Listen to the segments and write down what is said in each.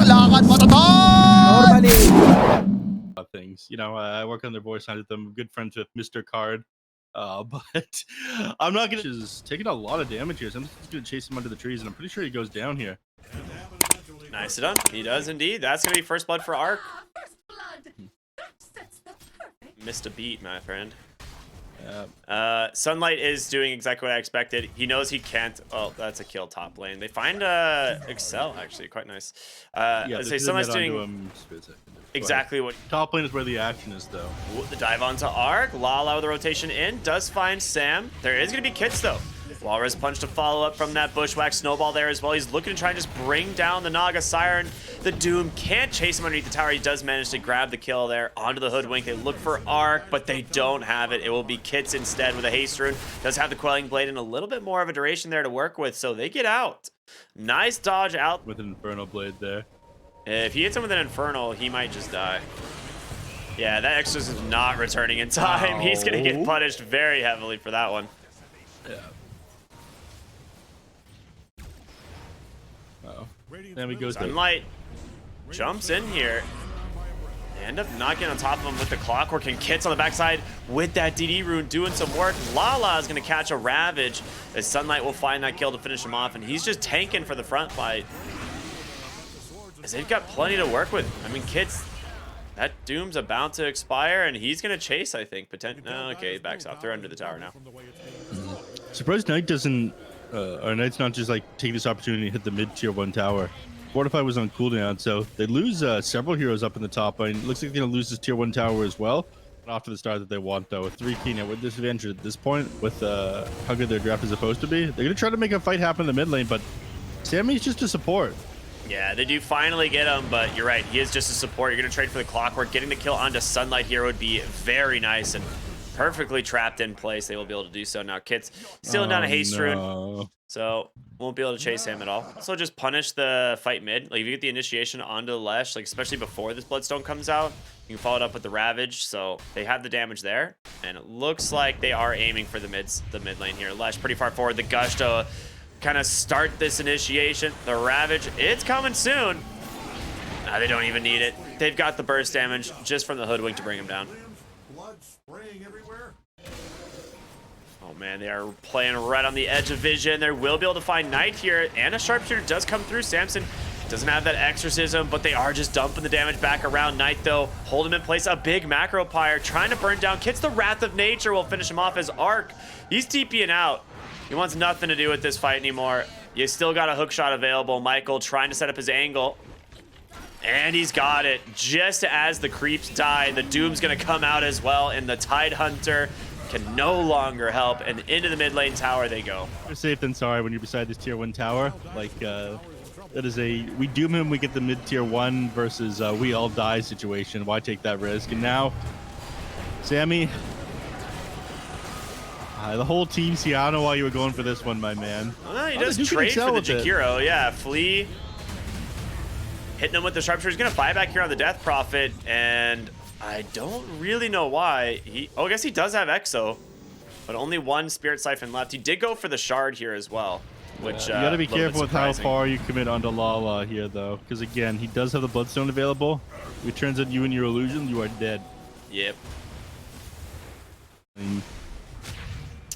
lakad matatag! Normally. Things. You know, I work on their voice line with them. I'm good friends with Mr. Card. But I'm not gonna. He's taking a lot of damage here. So I'm just gonna chase him under the trees, and I'm pretty sure he goes down here. Nice done. He does indeed. That's gonna be first blood for Ark. Missed a beat, my friend. Sunlight is doing exactly what I expected. He knows he can't. Oh, that's a kill top lane. They find Excel actually quite nice. Yeah, say Sunlight's doing exactly what. Top lane is where the action is, though. Ooh, the dive onto Ark. Lala with the rotation in does find Sam. There is gonna be kits though. Walrus punch to follow up from that bushwhack snowball there as well. He's looking to try and just bring down the Naga Siren. The Doom can't chase him underneath the tower. He does manage to grab the kill there onto the Hoodwink. They look for Ark, but they don't have it. It will be kits instead with a haste rune. Does have the Quelling Blade and a little bit more of a duration there to work with, so they get out. Nice dodge out. With an Infernal Blade there. If he hits him with an Infernal, he might just die. Yeah, that Exorcist is not returning in time. He's going to get punished very heavily for that one. Yeah. Then we go. Sunlight jumps in here. They end up not getting on top of him with the Clockwork, and Kits on the backside with that DD rune doing some work. Lala is going to catch a Ravage as Sunlight will find that kill to finish him off, and he's just tanking for the front fight. As they've got plenty to work with. I mean, Kits, that Doom's about to expire, and he's going to chase, I think. No, okay, he backs off. They're under the tower now. Surprised Knight doesn't, or Knight's not just like take this opportunity to hit the mid tier 1 tower. Fortify was on cooldown, so they lose several heroes up in the top lane. It looks like they're going to lose this tier 1 tower as well. Not off to the start that they want, though. With 3 key now, with disadvantage at this point, with how good their draft is supposed to be. They're going to try to make a fight happen in the mid lane, but Sammy's just a support. Yeah, they do finally get him, but you're right. He is just a support. You're going to trade for the Clockwork. Getting the kill onto Sunlight here would be very nice and perfectly trapped in place. They will be able to do so. Now, Kit's stealing down a haste rune, so won't be able to chase him at all. So just punish the fight mid. Like, if you get the initiation onto the Lesh, like especially before this Bloodstone comes out, you can follow it up with the Ravage. So they have the damage there, and it looks like they are aiming for the mid lane here. Lesh pretty far forward. The Gush to kind of start this initiation. The Ravage, it's coming soon. They don't even need it. They've got the burst damage just from the Hoodwink to bring him down. Oh man, they are playing right on the edge of vision. They will be able to find Knight here, and a Sharpshooter does come through. Samson doesn't have that Exorcism, but they are just dumping the damage back around. Knight, though, hold him in place. A big Macro Pyre trying to burn down. Kits the Wrath of Nature will finish him off as Ark. He's TPing out. He wants nothing to do with this fight anymore. You still got a hook shot available. Michael trying to set up his angle. And he's got it. Just as the creeps die, the Doom's going to come out as well. And the Tidehunter can no longer help. And into the mid lane tower they go. You're safe than sorry when you're beside this tier 1 tower. Like, that is a, we doom him, we get the mid tier 1 versus we all die situation. Why take that risk? And now, Sammy... the whole team, see, I don't know why you were going for this one, my man. Well, he does trade for the Jakiro. Yeah, Flea. Hitting him with the Sharpshooter. He's going to buy back here on the Death Prophet, and I don't really know why. I guess he does have Exo, but only 1 Spirit Siphon left. He did go for the Shard here as well, which you got to be careful with how far you commit onto Lala here, though, because, again, he does have the Bloodstone available. If it turns out you and your illusion, you are dead. Yep.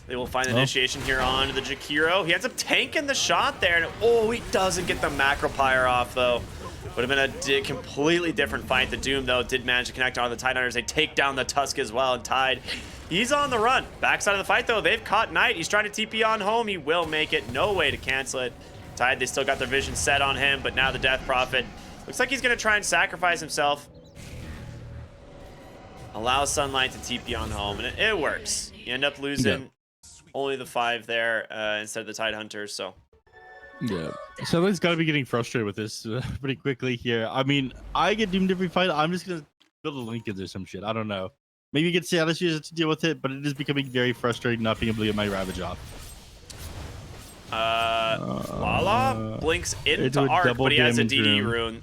They will find the initiation here on the Jakiro. He ends up tanking the shot there, and he doesn't get the Macro Pyre off, though. Would have been a completely different fight. The Doom, though, did manage to connect on the Tidehunters. They take down the Tusk as well, and Tide, he's on the run. Backside of the fight, though, they've caught Knight. He's trying to TP on home. He will make it. No way to cancel it. Tide, they still got their vision set on him, but now the Death Prophet looks like he's going to try and sacrifice himself. Allow Sunlight to TP on home, and it works. You end up losing only the 5 there instead of the Tidehunters, so... Yeah, Sunlight's got to be getting frustrated with this pretty quickly here. I mean, I get doomed every fight. I'm just gonna build a Lincoln or some shit. I don't know. Maybe get Seattle to deal with it, but it is becoming very frustrating not being able to get my Ravage off. Lala blinks into Ark, but he has a DD rune.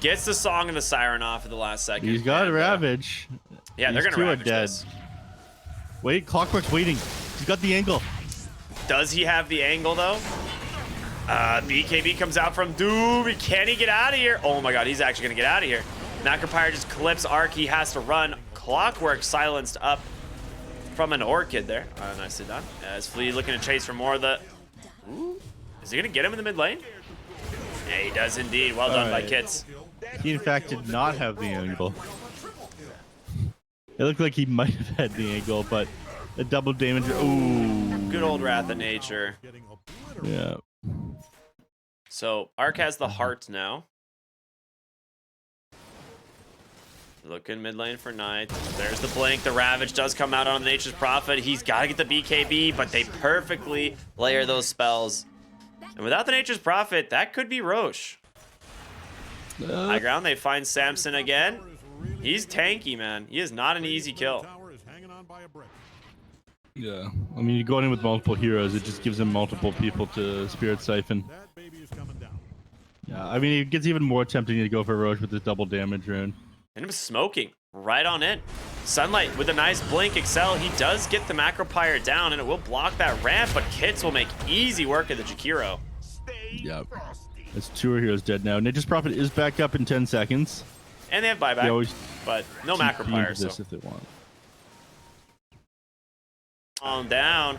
Gets the Song and the Siren off at the last second. He's got a Ravage. Yeah, they're gonna Ravage this. Wait, Clockwork's waiting. He's got the angle. Does he have the angle though? BKB comes out from Doom. Can he get out of here? Oh my god, he's actually gonna get out of here. Macropyre just clips Arc. He has to run. Clockwork silenced up from an Orchid there. Nicely done. As Flea looking to chase for more of the... Ooh. Is he gonna get him in the mid lane? Yeah, he does indeed. Well done by Kits. He in fact did not have the angle. It looked like he might have had the angle, but a double damage. Ooh. Good old Wrath of Nature. Yeah. So Arc has the heart now. Looking mid lane for Knight. There's the blink. The Ravage does come out on the Nature's Prophet. He's got to get the BKB, but they perfectly layer those spells. And without the Nature's Prophet, that could be Roche. High ground, they find Samson again. He's tanky, man. He is not an easy kill. Yeah. I mean, you go in with multiple heroes, it just gives him multiple people to Spirit Siphon. Yeah, I mean, it gets even more tempting to go for Roche with this double damage rune. And him smoking right on in. Sunlight with a nice blink. Excel, he does get the Macropyre down, and it will block that ramp, but Kits will make easy work of the Jakiro. Yep. That's 2 heroes dead now. Nature's Prophet is back up in 10 seconds. And they have buyback, but no Macropyre, so. If they want. On down.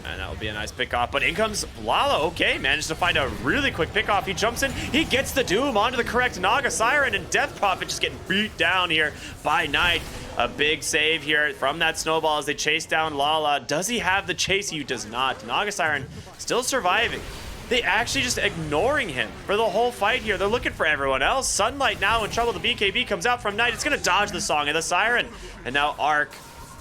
And that will be a nice pick off. But in comes Lala. Okay, managed to find a really quick pick off. He jumps in. He gets the Doom onto the correct Naga Siren. And Death Prophet just getting beat down here by Knight. A big save here from that snowball as they chase down Lala. Does he have the chase? He does not. Naga Siren still surviving. They actually just ignoring him for the whole fight here. They're looking for everyone else. Sunlight now in trouble. The BKB comes out from Knight. It's going to dodge the Song of the Siren. And now Arc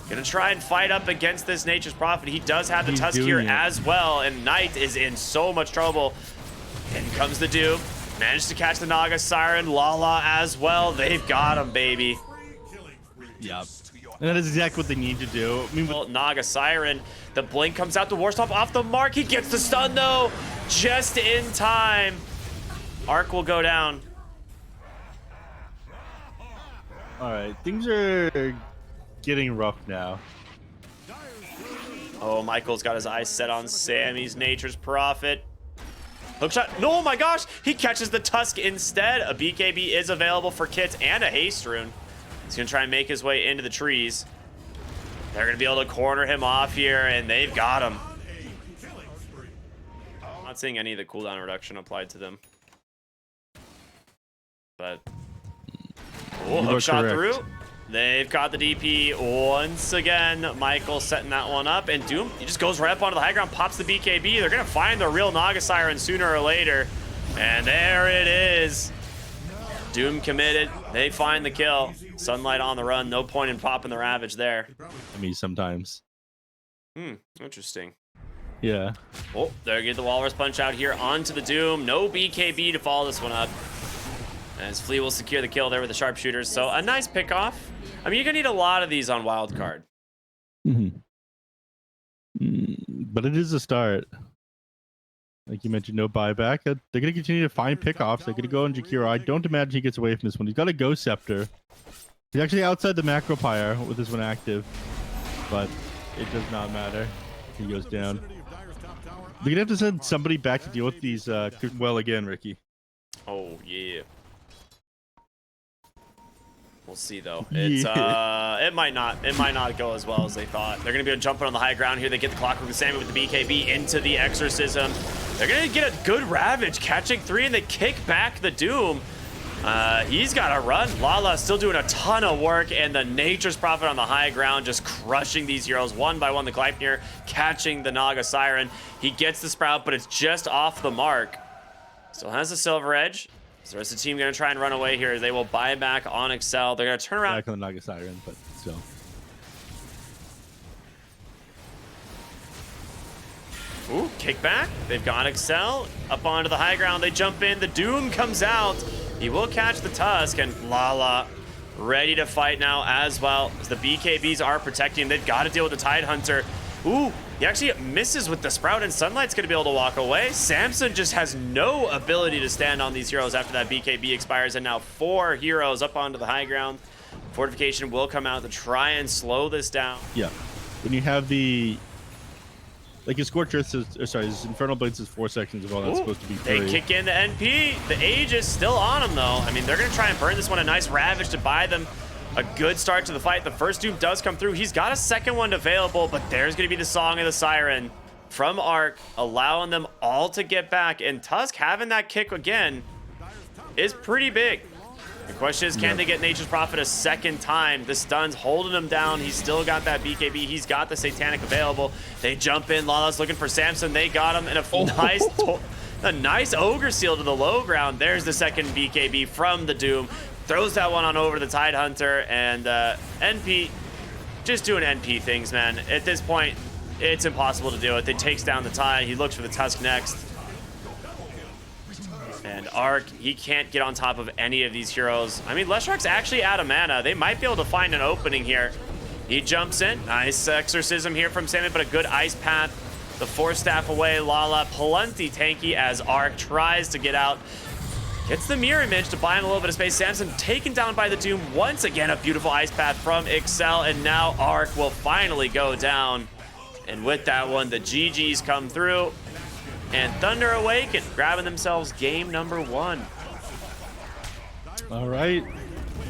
gonna try and fight up against this Nature's Prophet. He does have the Tusk here as well, and Knight is in so much trouble. In comes the Doom. Managed to catch the Naga Siren. Lala as well. They've got him, baby. Yep. And that is exactly what they need to do. I mean, Naga Siren. The blink comes out. The Warstop off the mark. He gets the stun, though. Just in time. Arc will go down. All right. Things are getting rough now. Oh, Michael's got his eyes set on Sammy's Nature's Prophet. Hookshot. No, oh my gosh. He catches the Tusk instead. A BKB is available for Kits and a Haste Rune. He's going to try and make his way into the trees. They're going to be able to corner him off here, and they've got him. I'm not seeing any of the cooldown reduction applied to them. But... oh, hookshot through. They've got the DP once again. Michael setting that one up. And Doom, he just goes right up onto the high ground, pops the BKB. They're going to find the real Naga Siren sooner or later. And there it is. Doom committed. They find the kill. Sunlight on the run. No point in popping the Ravage there. I mean, sometimes. Interesting. Yeah. Oh, there you get the Walrus Punch out here onto the Doom. No BKB to follow this one up. As Flea will secure the kill there with the sharpshooters. So a nice pick off. I mean, you're going to need a lot of these on Wildcard. But it is a start. Like you mentioned, no buyback. They're going to continue to find pickoffs. They're going to go on Jakiro. I don't imagine he gets away from this one. He's got a Ghost Scepter. He's actually outside the Macropyre with this one active. But it does not matter. He goes down. They're going to have to send somebody back to deal with these well again, Ricky. Oh, yeah. We'll see though. It's it might not go as well as they thought. They're gonna be jumping on the high ground here. They get the Clockwork with Sammy with the BKB into the Exorcism. They're gonna get a good Ravage, catching 3, and they kick back the Doom. He's got to run. Lala still doing a ton of work, and the Nature's Prophet on the high ground just crushing these heroes one by one. The Gleipnir catching the Naga Siren. He gets the Sprout, but it's just off the mark. Still has the Silver Edge. So the rest of the team going to try and run away here. They will buy back on Excel. They're going to turn around. Back on the Naga Siren, but still. Ooh, kickback. They've got Excel up onto the high ground. They jump in. The Doom comes out. He will catch the Tusk, and Lala ready to fight now as well. As the BKBs are protecting him. They've got to deal with the Tidehunter. Ooh, he actually misses with the Sprout, and Sunlight's going to be able to walk away. Samson just has no ability to stand on these heroes after that BKB expires, and now 4 heroes up onto the high ground. Fortification will come out to try and slow this down. Yeah. When you have the Like his Scorch Earth is, sorry, his Infernal Blades is 4 seconds of all that's supposed to be 3. They kick in the NP. The Age is still on him though. I mean, they're gonna try and burn this one. A nice Ravage to buy them a good start to the fight. The first Doom does come through. He's got a second one available, but there's gonna be the Song of the Siren from Arc, allowing them all to get back. And Tusk having that kick again is pretty big. The question is, can they get Nature's Prophet a second time? The stun's holding him down. He's still got that BKB. He's got the Satanic available. They jump in. Lala's looking for Samson. They got him in a nice Ogre Seal to the low ground. There's the second BKB from the Doom. Throws that one on over the Tide Hunter. And NP, just doing NP things, man. At this point, it's impossible to do it. They takes down the Tide. He looks for the Tusk next. And Arc, he can't get on top of any of these heroes. I mean, Leshrakt's actually out of mana. They might be able to find an opening here. He jumps in. Nice Exorcism here from Sammy, but a good Ice Path. The Force Staff away. Lala, plenty tanky as Arc tries to get out. Gets the Mirror Image to buy him a little bit of space. Samson taken down by the Doom. Once again, a beautiful Ice Path from Excel, and now Arc will finally go down. And with that one, the GGs come through. And Thunder Awaken grabbing themselves game number 1. All right.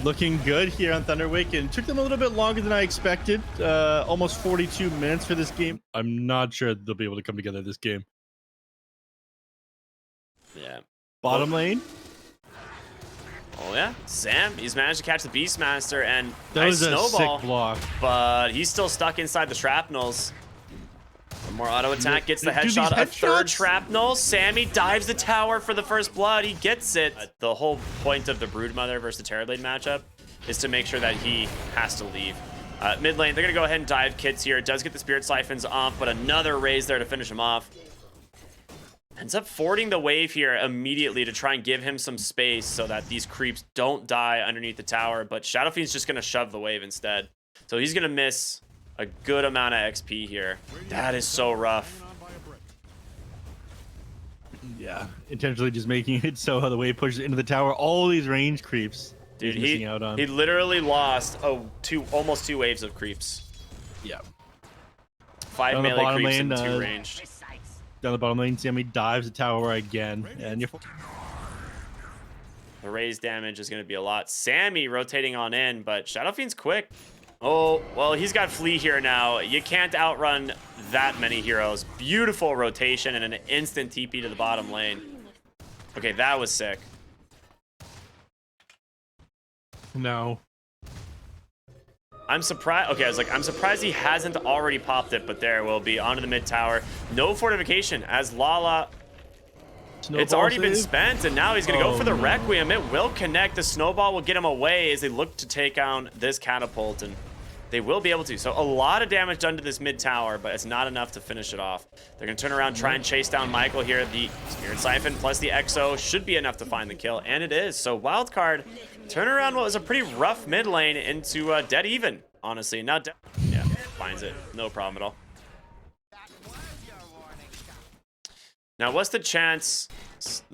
Looking good here on Thunder Awaken. Took them a little bit longer than I expected. Almost 42 minutes for this game. I'm not sure they'll be able to come together this game. Yeah. Bottom lane. Oh, yeah. Sam, he's managed to catch the Beastmaster and That nice was a snowball. sick block. But he's still stuck inside the shrapnels. One more auto attack, gets the Dude, these headshot, a third headshots? shrapnel. Sammy dives the tower for the first blood. He gets it. The whole point of the Broodmother versus the Terrorblade matchup is to make sure that he has to leave. Mid lane, they're going to go ahead and dive Kits here. It does get the Spirit Siphons off, but another raise there to finish him off. Ends up fording the wave here immediately to try and give him some space so that these creeps don't die underneath the tower, but Shadow Fiend's just going to shove the wave instead. So he's going to miss a good amount of XP here. That is so rough. Yeah, intentionally just making it so the wave pushes into the tower. All these range creeps. Dude, he's missing out on. He literally lost almost 2 waves of creeps. Yeah. 5 Down the melee bottom creeps lane, and 2 ranged. Down the bottom lane, Sammy dives the tower again, and you're... The raise damage is going to be a lot. Sammy rotating on in, but Shadow Fiend's quick. Oh, well, he's got Flea here now. You can't outrun that many heroes. Beautiful rotation and an instant TP to the bottom lane. Okay, that was sick. No. I'm surprised. Okay, I was like, I'm surprised he hasn't already popped it, but there will be onto the mid tower. No fortification as Lala. Snowball It's already save? been spent, and now he's going to go for the no. Requiem. It will connect. The Snowball will get him away as they look to take down this Catapult, and they will be able to. So a lot of damage done to this mid tower, but it's not enough to finish it off. They're going to turn around, try and chase down Michael here. The Spirit Siphon plus the Exo should be enough to find the kill, and it is. So Wildcard turn around what was a pretty rough mid lane into dead even, honestly. Not dead. Yeah, finds it. No problem at all. Now, what's the chance?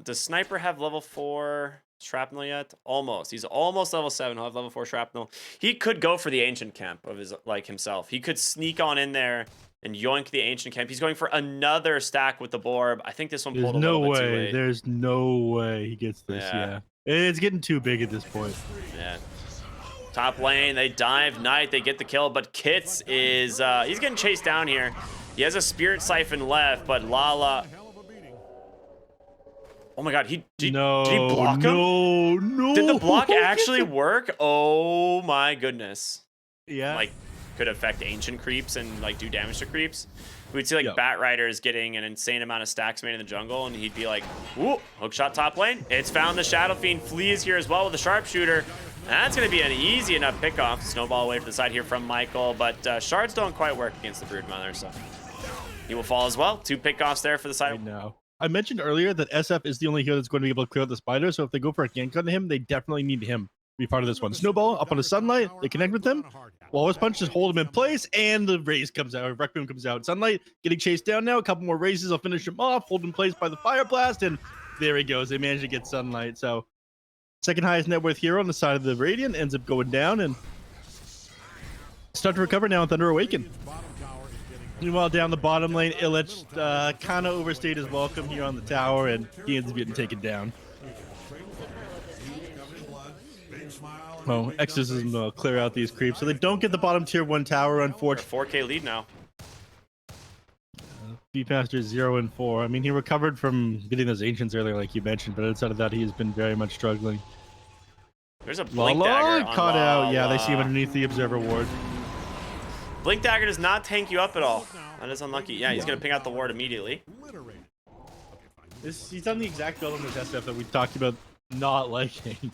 Does Sniper have level 4 shrapnel yet? Almost. He's almost level 7. He'll have level 4 shrapnel. He could go for the Ancient Camp of his himself. He could sneak on in there and yoink the Ancient Camp. He's going for another stack with the Borb. I think this one pulled a little bit too late. There's no way he gets this. Yeah. It's getting too big at this point. Yeah. Top lane, they dive Knight, they get the kill, but Kits is he's getting chased down here. He has a Spirit Siphon left, but Lala. Oh my god, did he block him? No. Did the block actually work? Oh my goodness. Yeah. Like, could affect ancient creeps and like do damage to creeps. We'd see like Bat Riders getting an insane amount of stacks made in the jungle, and he'd be like, "Ooh, hookshot top lane." It's found the Shadow Fiend. Flea is here as well with the Sharpshooter. That's going to be an easy enough pickoff. Snowball away to the side here from Michael, but shards don't quite work against the Broodmother, so he will fall as well. 2 pickoffs there for the side. Right now. I mentioned earlier that SF is the only hero that's going to be able to clear out the spider, so if they go for a gank on him, they definitely need him to be part of this one. Snowball up on the Sunlight, they connect with him. Walrus Punch just hold him in place, and the raise comes out, Requiem comes out. Sunlight getting chased down now, a couple more raises, I'll finish him off, hold in place by the Fire Blast, and there he goes. They managed to get Sunlight, so second highest net worth hero on the side of the Radiant ends up going down, and start to recover now on Thunder Awaken. Meanwhile, down the bottom lane, Illich kind of overstayed his welcome here on the tower, and he ends up getting taken down. Oh, Exorcism will clear out these creeps, so they don't get the bottom tier 1 tower, unfortunately. 4K lead now. Beastmaster 0 and 4. I mean, he recovered from getting those ancients earlier, like you mentioned, but outside of that, he has been very much struggling. There's a blink dagger on caught out. Yeah, they see him Lala. underneath the observer ward. Blink dagger does not tank you up at all. That is unlucky. Yeah, he's gonna ping out the ward immediately. He's done the exact build on this SF that we talked about not liking,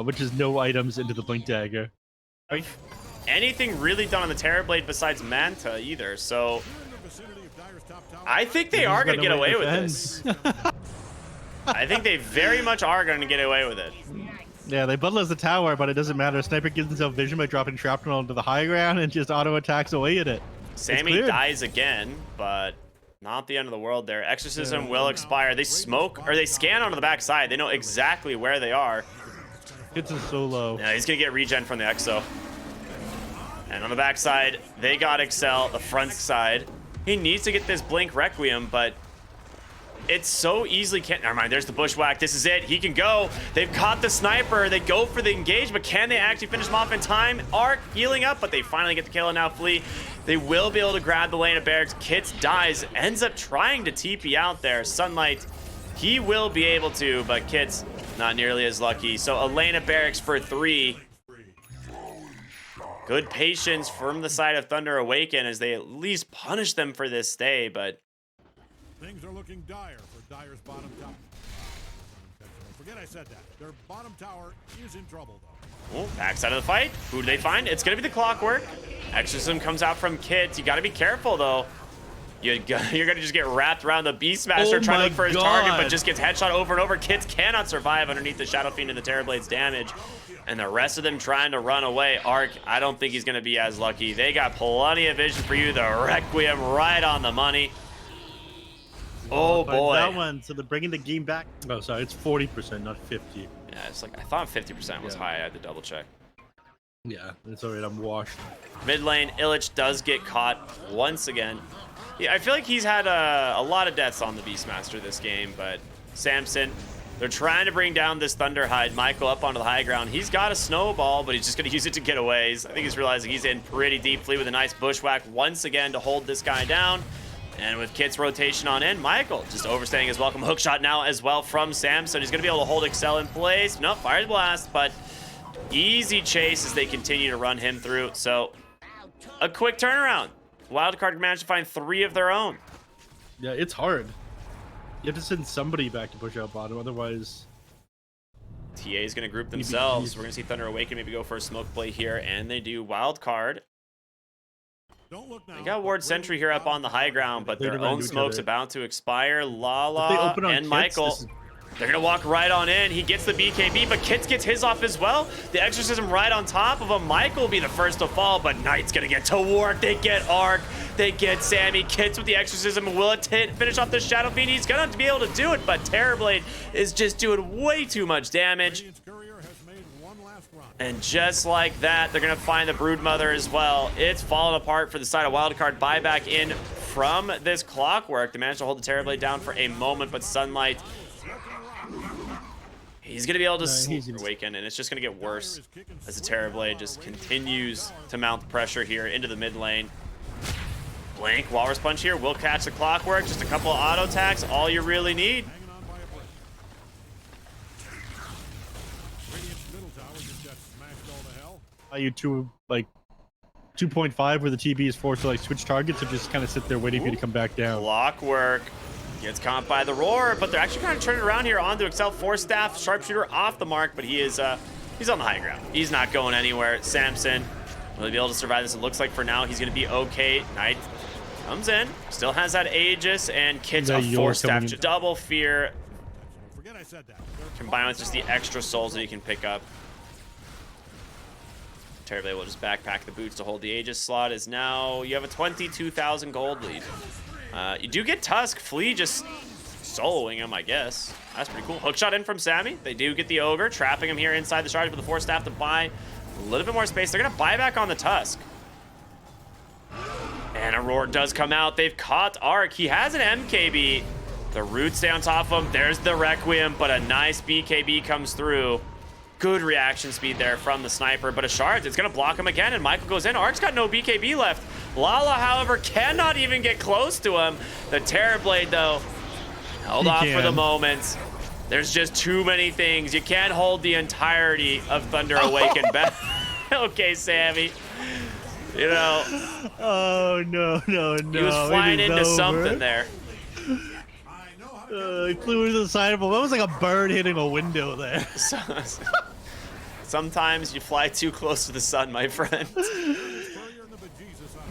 which is no items into the blink dagger. Right? Anything really done on the Terrorblade besides Manta either, so I think they are gonna get away with this. I think they very much are gonna get away with it. Yeah, they bloodless the tower, but it doesn't matter. Sniper gives himself vision by dropping shrapnel onto the high ground and just auto attacks away at it. Sammy dies again, but not the end of the world there. Exorcism will expire. They smoke, or they scan onto the backside. They know exactly where they are. It's a solo. Yeah, he's gonna get regen from the Exo. And on the backside, they got Excel, the front side. He needs to get this Blink Requiem, but it's so easily can't. Never mind, there's the bushwhack. This is it. He can go. They've caught the sniper. They go for the engage, but can they actually finish him off in time? Arc healing up, but they finally get the kill and now flee. They will be able to grab the lane of barracks. Kits dies, ends up trying to TP out there. Sunlight, he will be able to, but Kits not nearly as lucky. So a lane of barracks for 3. Good patience from the side of Thunder Awaken as they at least punish them for this stay, but Things are looking dire for Dire's bottom tower. Forget I said that. Their bottom tower is in trouble, though. oh, backside of the fight. Who do they find? It's going to be the Clockwork. Exorcism comes out from Kit. You got to be careful, though. You're going to just get wrapped around the Beastmaster trying to look for his target, but just gets headshot over and over. Kits cannot survive underneath the Shadow Fiend and the Terrorblade's damage. And the rest of them trying to run away. Arc, I don't think he's going to be as lucky. They got plenty of vision for you. The Requiem right on the money. Oh boy. That one, so they're bringing the game back. Oh, sorry, it's 40%, not 50. Yeah, it's like I thought 50% was high. I had to double check. Yeah, it's alright. I'm washed. Mid lane, Illich does get caught once again. Yeah, I feel like he's had a lot of deaths on the Beastmaster this game, but Samson, they're trying to bring down this Thunderhide. Michael up onto the high ground. He's got a snowball, but he's just going to use it to get away. I think he's realizing he's in pretty deeply with a nice bushwhack once again to hold this guy down. And with Kit's rotation on in, Michael just overstaying his welcome. Hookshot now as well from Samson. He's going to be able to hold Excel in place. No, Fire Blast, but easy chase as they continue to run him through. So a quick turnaround. Wildcard managed to find 3 of their own. Yeah, it's hard. You have to send somebody back to push out bottom, otherwise... TA is going to group themselves. We're going to see Thunder Awaken maybe go for a smoke play here, and they do. Wildcard. They got Ward Sentry here up on the high ground, but their own smoke's about to expire. Lala and Michael, they're going to walk right on in. He gets the BKB, but Kits gets his off as well. The Exorcism right on top of him. Michael will be the first to fall, but Knight's going to get to work. They get Arc. They get Sammy. Kits with the Exorcism. Will it finish off the Shadow Fiend? He's going to be able to do it, but Terrorblade is just doing way too much damage. And just like that, they're going to find the Broodmother as well. It's falling apart for the side of Wildcard. Buyback in from this Clockwork. They managed to hold the Terrorblade down for a moment, but Sunlight, he's going to be able to Awaken, and it's just going to get worse as the Terrorblade just continues to mount the pressure here into the mid lane. Blink, Walrus Punch here will catch the Clockwork. Just a couple of auto attacks, all you really need. You to like 2.5 where the TB is forced to like switch targets or just kind of sit there waiting for you to come back down. Clockwork gets caught by the roar, but they're actually kind of turning around here onto Excel. 4-staff sharpshooter off the mark, but he is he's on the high ground. He's not going anywhere. Samson will be able to survive this. It looks like for now he's going to be okay. Knight comes in, still has that Aegis, and Kit's a 4-staff double fear. Forget I said that. Combined with just the extra souls that he can pick up. Terrorblade will just backpack the boots to hold the Aegis slot. Is now you have a 22,000 gold lead. You do get Tusk. Flea just soloing him, I guess. That's pretty cool. Hookshot in from Sammy. They do get the Ogre, trapping him here inside the charge with the 4-staff to buy a little bit more space. They're going to buy back on the Tusk. And And Aurora does come out. They've caught Arc. He has an MKB. The roots stay on top of him. There's the Requiem, but a nice BKB comes through. Good reaction speed there from the sniper, but a shard, it's gonna block him again, and Michael goes in. Arc's got no BKB left. Lala, however, cannot even get close to him. The Terrorblade, though, held off for the moment. There's just too many things. You can't hold the entirety of Thunder Awaken back. Okay, Sammy. You know. Oh, no. He was flying into something there. He flew into the side of him. That was like a bird hitting a window there. Sometimes you fly too close to the sun, my friend.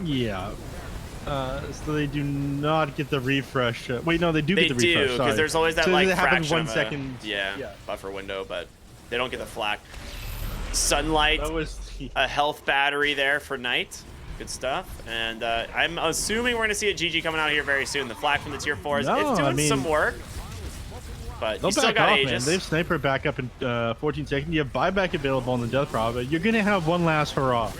Yeah. So they do not get the refresh. Wait, no, they do get the refresh. They do, because there's always that like happens fraction 1 of second. Buffer window, but they don't get the flak. Sunlight, That was a health battery there for Knight. Good stuff. And I'm assuming we're going to see a GG coming out here very soon. The flak from the tier 4s, it's doing some work. But you still got Aegis. Man. They have sniper back up in 14 seconds. You have buyback available on the Death Prophet. You're going to have one last hurrah.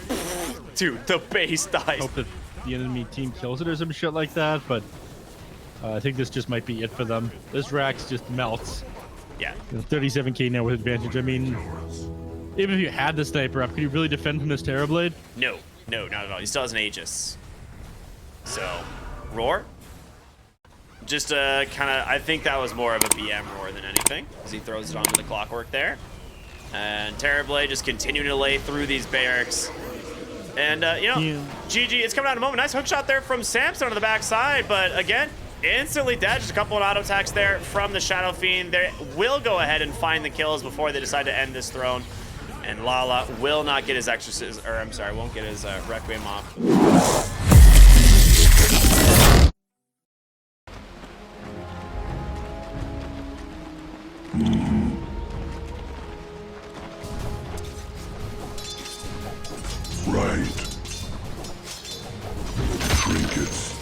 Dude, the base dies. Hope that the enemy team kills it or some shit like that, but I think this just might be it for them. This Rax just melts. Yeah. 37k now with advantage. I mean, even if you had the sniper up, could you really defend from this Terrorblade? No, not at all. He still has an Aegis. So, Roar. Just kind of, I think that was more of a BM Roar than anything, as he throws it onto the clockwork there. And Terrorblade just continuing to lay through these barracks. And, you know, GG, it's coming out in a moment. Nice hook shot there from Samson on the backside, but again, instantly dead. Just a couple of auto attacks there from the Shadow Fiend. They will go ahead and find the kills before they decide to end this throne. And Lala will not get his exorcism, or I'm sorry, won't get his Requiem off. Right. Trinkets.